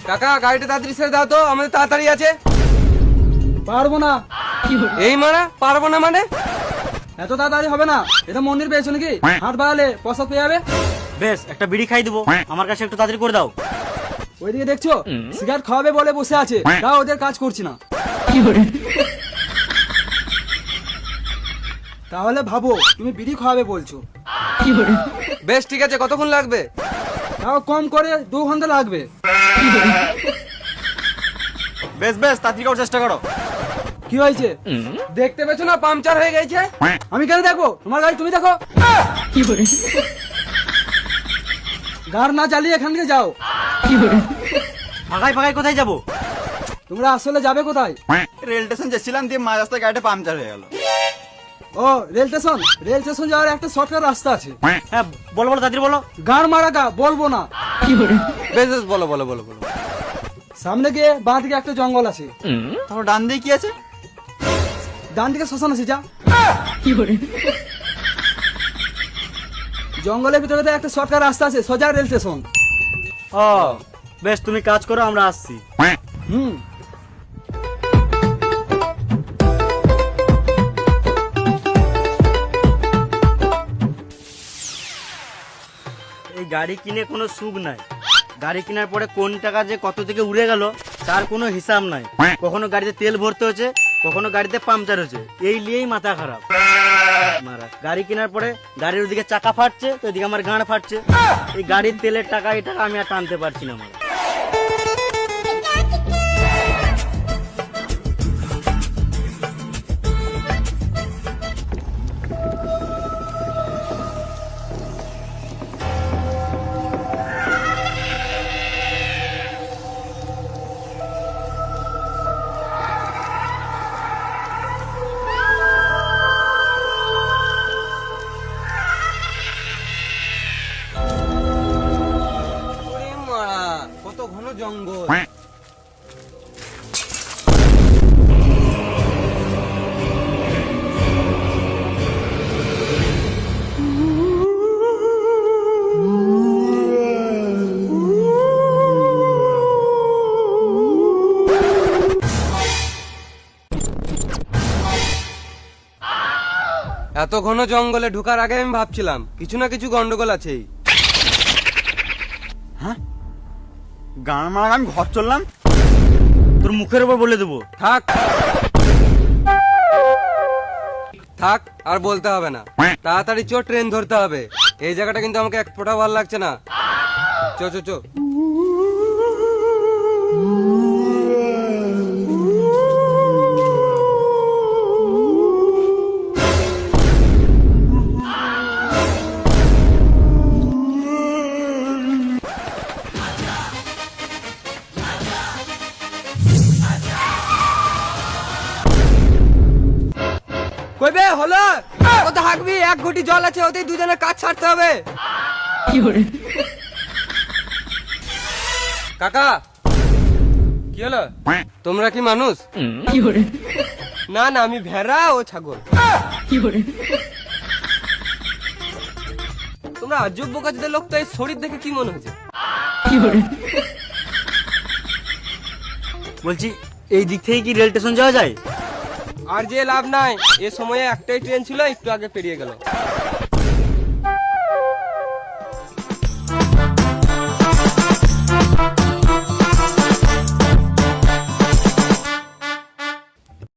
কাকা গাড়িটা তাড়াতাড়ি ছেড়ে দাও তো, আমাদের তাড়াতাড়ি আছে। পারবো না। এই মারা পারবো না মানে? এত তাড়াতাড়ি হবে না, এটা মন্দির পেয়েছো নাকি? হাট বাড়ালে প্রসাদ পেয়ে যাবে। বেশ, একটা বিড়ি খাই দেবো, আমার কাছে একটু তাড়াতাড়ি করে দাও। ওইদিকে দেখছো সিগারেট খাওয়াবে বলে বসে আছে, তাও ওদের কাজ করছি না। তাহলে ভাবো তুমি বিড়ি খাওয়াবে বলছো। বেশ ঠিক আছে, কতক্ষণ লাগবে? তাও কম করে 2 ঘন্টা লাগবে। বেশ বেশ, তাড়াতাড়ি করার চেষ্টা করো। কি হয়েছে? দেখতে পেছো না পাংচার হয়ে গেছে? আমি কেন দেখবো? তোমার গাড়ি তুমি দেখো। গাড়ি না চালিয়ে এখান থেকে যাও। ফাঁকাই ফাঁকাই কোথায় যাবো? তোমরা আসলে যাবে কোথায়? রেল স্টেশন যাচ্ছিলাম, দিয়ে মাঝ রাস্তায় গাড়িটা পাংচার হয়ে গেল। ও রেল স্টেশন। রেল স্টেশন যাওয়ার একটা শর্টকাট রাস্তা আছে। হ্যাঁ বলো বলো, তাড়াতাড়ি বলো। গাড় মারা গা বলবো না। বেশ বেশ, বলো বলো বলো বলো। সামনে গিয়ে বাঁ দিকে একটা জঙ্গল আছে, তারপর ডান দিয়ে কি আছে? ডান দিকে শ্মশান আছে, যা। জঙ্গলের ভিতরে তো একটা শর্টকাট রাস্তা আছে, সোজা রেল স্টেশন। ও বেশ, তুমি কাজ করো, আমরা আসছি। হুম। এই গাড়ি কিনে কোনো সুখ নাই। গাড়ি কেনার পরে কোন টাকা যে কত থেকে উড়ে গেল তার কোনো হিসাব নাই। কখনো গাড়িতে তেল ভরতে হচ্ছে, কখনো গাড়িতে পাংচার হচ্ছে, এই নিয়েই মাথা খারাপ। মারা গাড়ি কেনার পরে গাড়ির ওদিকে চাকা ফাটছে, তো এদিকে আমার গাঁড় ফাটছে। এই গাড়ির তেলের টাকা, এই টাকা আমি আর টানতে পারছি না। মারা ওরে মারা, কত ঘন জঙ্গল। এত ঘন জঙ্গলে ঢোকার আগে আমি ভাবছিলাম কিছু না কিছু গন্ডগোল আছেই। গান মারা আমি ঘর চললাম। তোর মুখের উপর বলে দেবো। থাক থাক, আর বলতে হবে না। তাড়াতাড়ি চো, ট্রেন ধরতে হবে। এই জায়গাটা কিন্তু আমাকে এক ফোঁটা ভালো লাগছে না। চো চো চো। কইবে হলো কত হাঁকবি? 1 ঘটি জল আছে, ওতেই দুজনের কাজ ছাড়তে হবে। কাকা কি হলো? তোমরা কি মানুষ? না না, আমি ভেড়া ও ছাগল। তোমরা আজব বোকাচোদা লোক তো। এই শরীর দেখে কি মনে হচ্ছে? বলছি এই দিক থেকে কি রেল স্টেশন যাওয়া যায়? আর যে লাভ নাই, এ সময়ে একটাই ট্রেন ছিল, একটু আগে পেরিয়ে গেল।